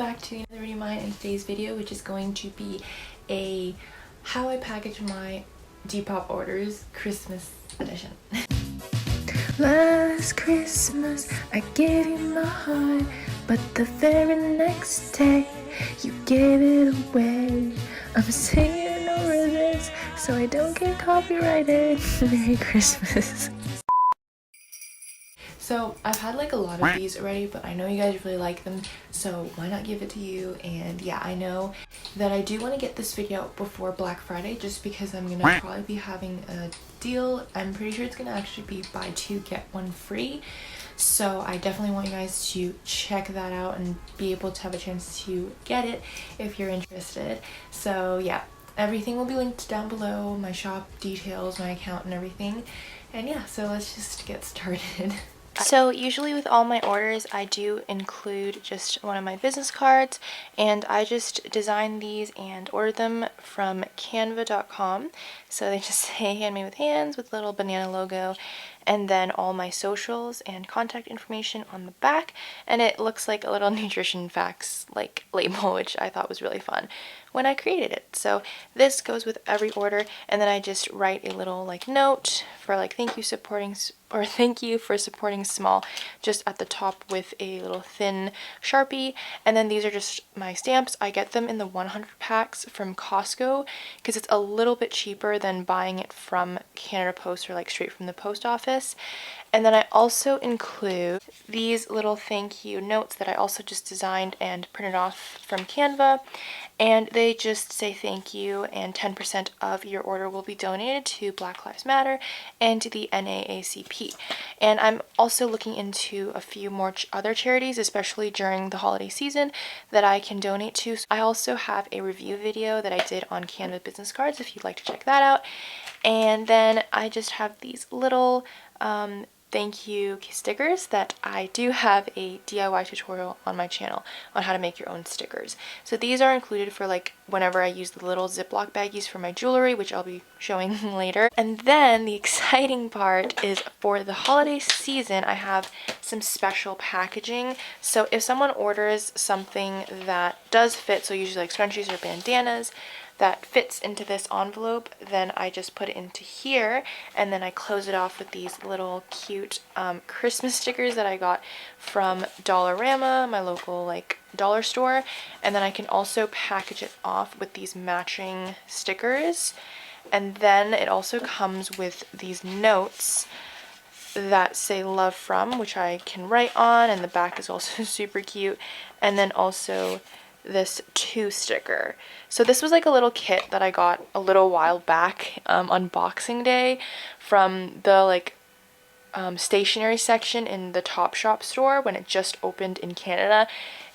back to another video of mine in today's video, which is going to be a how I package my Depop orders Christmas edition. Last Christmas I gave you my heart, but the very next day you gave it away. I'm singing over this so I don't get copyrighted. Merry Christmas. So I've had like a lot of these already, but I know you guys really like them, so why not give it to you? And yeah, I know that I do want to get this video out before Black Friday just because I'm gonna probably be having a deal. I'm pretty sure it's gonna actually be buy two get one free, so I definitely want you guys to check that out and be able to have a chance to get it if you're interested. So yeah, everything will be linked down below, my shop details, my account and everything. And yeah, so let's just get started. So usually with all my orders I do include just one of my business cards, and I just design these and order them from canva.com. So they just say handmade with hands with little banana logo, and then all my socials and contact information on the back, and it looks like a little nutrition facts like label, which I thought was really fun when I created it. So this goes with every order, and then I just write a little like note for like thank you for supporting small just at the top with a little thin Sharpie. And then these are just my stamps. I get them in the 100 packs from Costco because it's a little bit cheaper than buying it from Canada Post or like straight from the post office. And then I also include these little thank you notes that I also just designed and printed off from Canva, and they just say thank you, and 10% of your order will be donated to Black Lives Matter and to the NAACP. And I'm also looking into a few more other charities, especially during the holiday season, that I can donate to. I also have a review video that I did on Canva business cards if you'd like to check that out. And then I just have these little thank you stickers that I do have a DIY tutorial on my channel on how to make your own stickers. So these are included for like whenever I use the little Ziploc baggies for my jewelry, which I'll be showing later. And then the exciting part is for the holiday season, I have some special packaging. So if someone orders something that does fit, so usually like scrunchies or bandanas, that fits into this envelope, then I just put it into here, and then I close it off with these little cute Christmas stickers that I got from Dollarama, my local like dollar store. And then I can also package it off with these matching stickers, and then it also comes with these notes that say love from, which I can write on, and the back is also super cute. And then also this to sticker. So this was like a little kit that I got a little while back on Boxing Day from the like stationery section in the Topshop store when it just opened in Canada,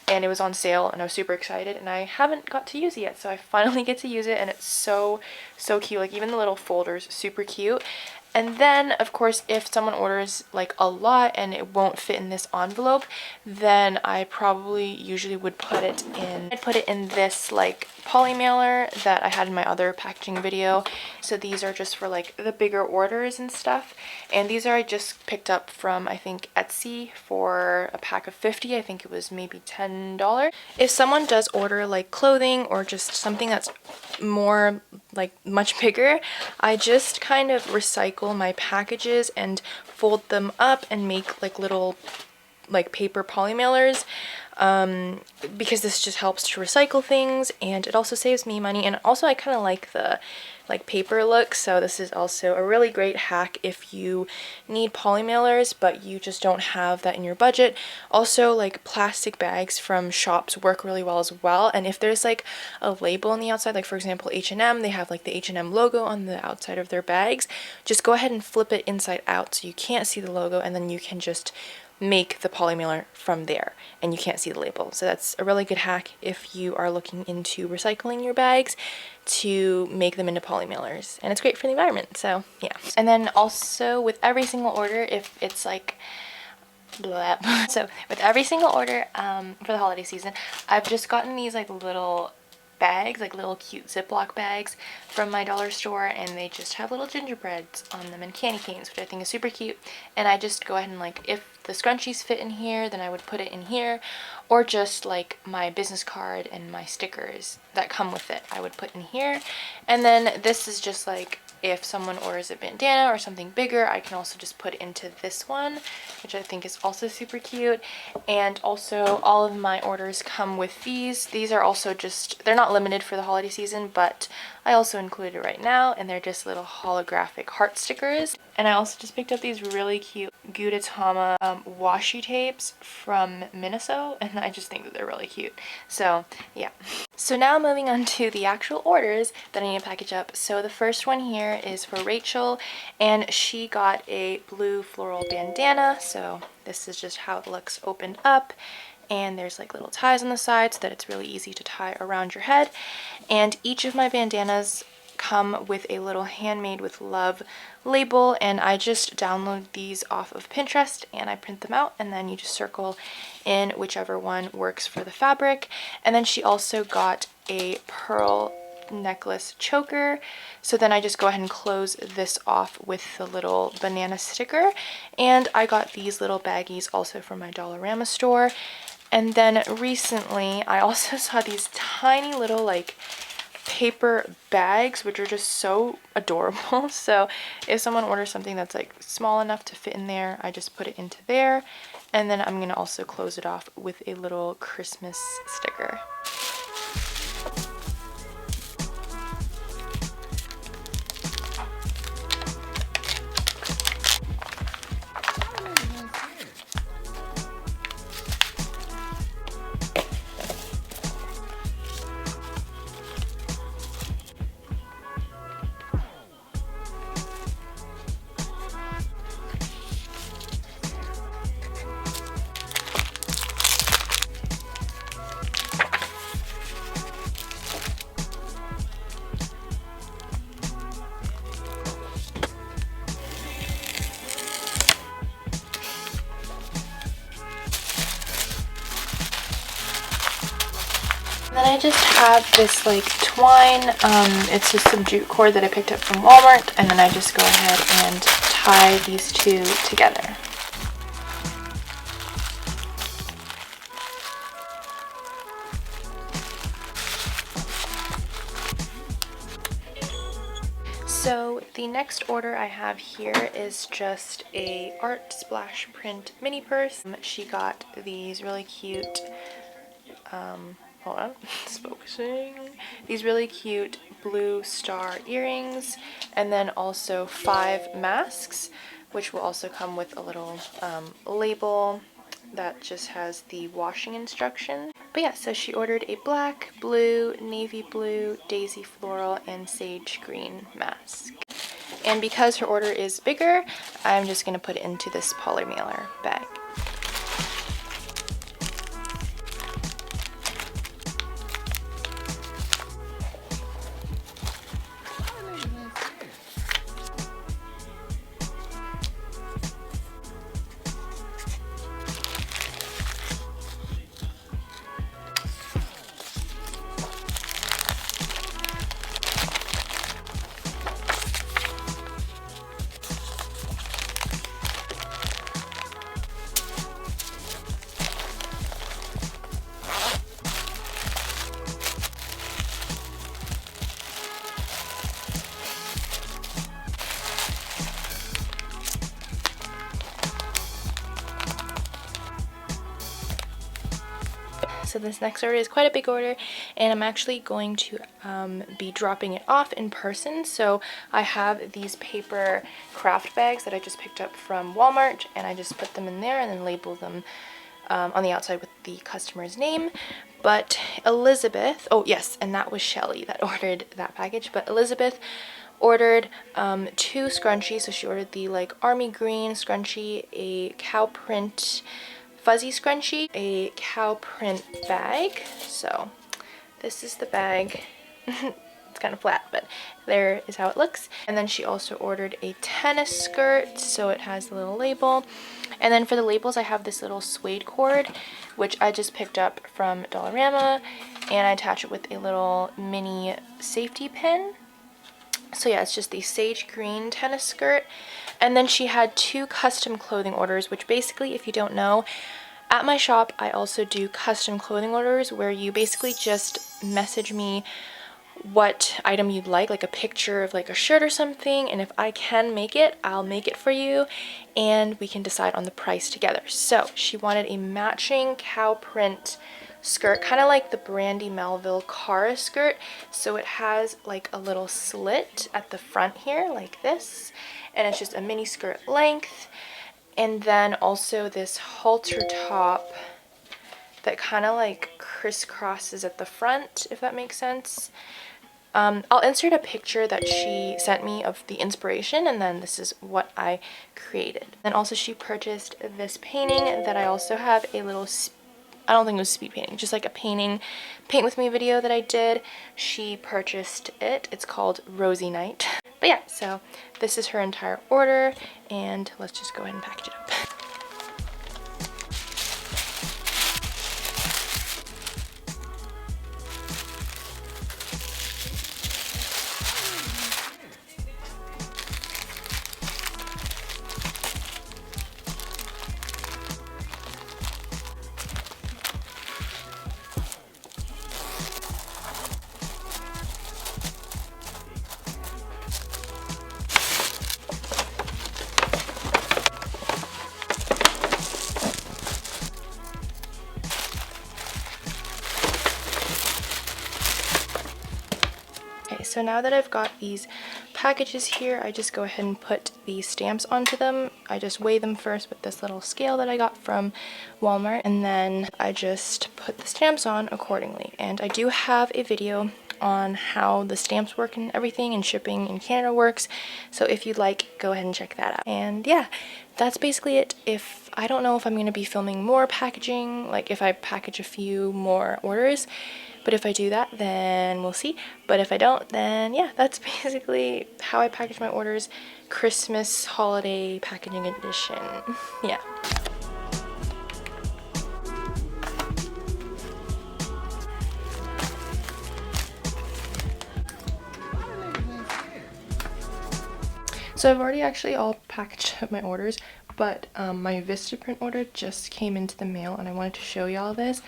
and it was on sale and I was super excited, and I haven't got to use it yet, so I finally get to use it, and it's so cute. Like even the little folders, super cute. And then, of course, if someone orders like a lot and it won't fit in this envelope, then I probably usually would put it in, I'd put it in this like poly mailer that I had in my other packaging video. So these are just for like the bigger orders and stuff. And these are I just picked up from, I think, Etsy for a pack of 50. I think it was maybe $10. If someone does order like clothing or just something that's more like much bigger, I just kind of recycle my packages and fold them up and make like little like paper poly mailers, because this just helps to recycle things, and it also saves me money, and also I kind of like the like paper look. So this is also a really great hack if you need poly mailers but you just don't have that in your budget. Also, like plastic bags from shops work really well as well, and if there's like a label on the outside, like for example H&M, they have like the H&M logo on the outside of their bags, just go ahead and flip it inside out so you can't see the logo, and then you can just make the poly mailer from there and you can't see the label. So that's a really good hack if you are looking into recycling your bags, to make them into poly mailers, and it's great for the environment. So yeah. And then also with every single order, if it's like blah, so with every single order for the holiday season, I've just gotten these like little bags, like little cute Ziploc bags from my dollar store, and they just have little gingerbreads on them and candy canes, which I think is super cute. And I just go ahead and like, if the scrunchies fit in here, then I would put it in here, or just like my business card and my stickers that come with it, I would put in here. And then this is just like if someone orders a bandana or something bigger, I can also just put into this one, which I think is also super cute. And also all of my orders come with these. These are also just, they're not limited for the holiday season, but I also included it right now, and they're just little holographic heart stickers. And I also just picked up these really cute Gudetama washi tapes from Miniso, and I just think that they're really cute. So yeah. So now moving on to the actual orders that I need to package up. So the first one here is for Rachel, and she got a blue floral bandana. So this is just how it looks opened up. And there's like little ties on the side so that it's really easy to tie around your head. And each of my bandanas come with a little handmade with love label, and I just download these off of Pinterest and I print them out, and then you just circle in whichever one works for the fabric. And then she also got a pearl necklace choker, so then I just go ahead and close this off with the little banana sticker. And I got these little baggies also from my Dollarama store. And then recently I also saw these tiny little like paper bags, which are just so adorable. So if someone orders something that's like small enough to fit in there, I just put it into there. And then I'm gonna also close it off with a little Christmas sticker. Then I just have this like twine, it's just some jute cord that I picked up from Walmart, and then I just go ahead and tie these two together. So the next order I have here is just a art splash print mini purse. She got these really cute, hold on, it's focusing. These really cute blue star earrings, and then also 5 masks, which will also come with a little label that just has the washing instruction. But yeah, so she ordered a black, blue, navy blue, daisy floral, and sage green mask. And because her order is bigger, I'm just going to put it into this poly mailer bag. So this next order is quite a big order, and I'm actually going to be dropping it off in person. So I have these paper craft bags that I just picked up from Walmart, and I just put them in there and then label them on the outside with the customer's name. But Elizabeth, oh yes, and that was Shelly that ordered that package, but Elizabeth ordered 2 scrunchies. So she ordered the like army green scrunchie, a cow print fuzzy scrunchie, a cow print bag. So this is the bag. It's kind of flat, but there is how it looks. And then she also ordered a tennis skirt, so it has the little label. And then for the labels, I have this little suede cord, which I just picked up from Dollarama, and I attach it with a little mini safety pin. So yeah, it's just the sage green tennis skirt. And then she had 2 custom clothing orders, which basically, if you don't know, at my shop I also do custom clothing orders where you basically just message me what item you'd like a picture of like a shirt or something, and if I can make it, I'll make it for you and we can decide on the price together. So she wanted a matching cow print skirt, kind of like the Brandy Melville Cara skirt. So it has like a little slit at the front here like this, and it's just a mini skirt length, and then also this halter top that kind of like crisscrosses at the front, if that makes sense. I'll insert a picture that she sent me of the inspiration, and then this is what I created. And also she purchased this painting that I also have a little, I don't think it was speed painting, just like a paint with me video that I did. She purchased it. It's called Rosy Night. But yeah, so this is her entire order, and let's just go ahead and package it up. Okay, so now that I've got these packages here, I just go ahead and put the stamps onto them. I just weigh them first with this little scale that I got from Walmart, and then I just put the stamps on accordingly. And I do have a video on how the stamps work and everything, and shipping in Canada works, so if you'd like, go ahead and check that out. And yeah, that's basically it. If I don't know if I'm going to be filming more packaging, like if I package a few more orders, but if I do that, then we'll see. But if I don't, then yeah, that's basically how I package my orders. Christmas holiday packaging edition. Yeah. So I've already actually all packaged up my orders, but my Vistaprint order just came into the mail, and I wanted to show y'all this.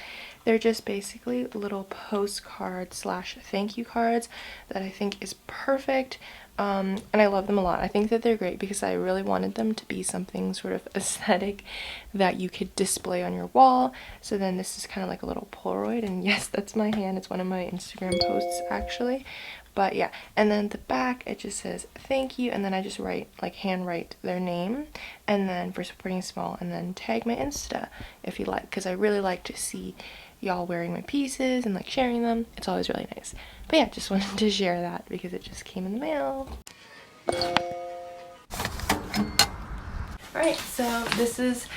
They're just basically little postcard slash thank you cards that I think is perfect, and I love them a lot. I think that they're great because I really wanted them to be something sort of aesthetic that you could display on your wall. So then this is kind of like a little Polaroid, and yes, that's my hand. It's one of my Instagram posts actually. But yeah, and then the back, it just says thank you, and then I just write, like hand write their name, and then for supporting small, and then tag my Insta if you like, because I really like to see y'all wearing my pieces and like sharing them. It's always really nice. But yeah, just wanted to share that because it just came in the mail. Alright, so this is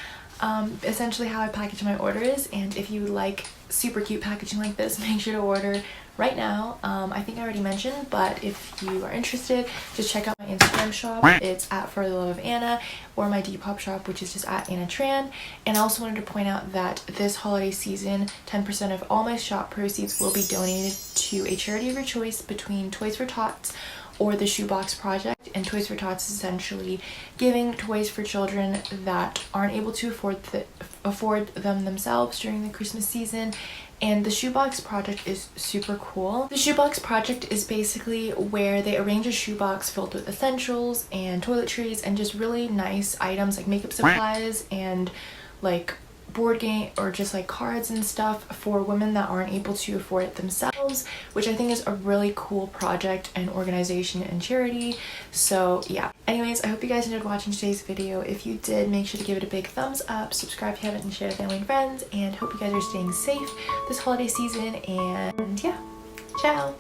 essentially how I package my orders, and if you like super cute packaging like this, make sure to order right now. I think I already mentioned, but if you are interested, just check out my Instagram shop. It's at For the Love of Anna, or my Depop shop, which is just at Anna Tran. And I also wanted to point out that this holiday season, 10% of all my shop proceeds will be donated to a charity of your choice between Toys for Tots or the Shoebox Project. And Toys for Tots is essentially giving toys for children that aren't able to afford them themselves during the Christmas season. And the Shoebox Project is super cool. The Shoebox Project is basically where they arrange a shoebox filled with essentials and toiletries and just really nice items like makeup supplies and like board game or just like cards and stuff for women that aren't able to afford it themselves, which I think is a really cool project and organization and charity. So yeah, anyways, I hope you guys enjoyed watching today's video. If you did, make sure to give it a big thumbs up, subscribe if you haven't, and share with family and friends, and hope you guys are staying safe this holiday season. And yeah, ciao.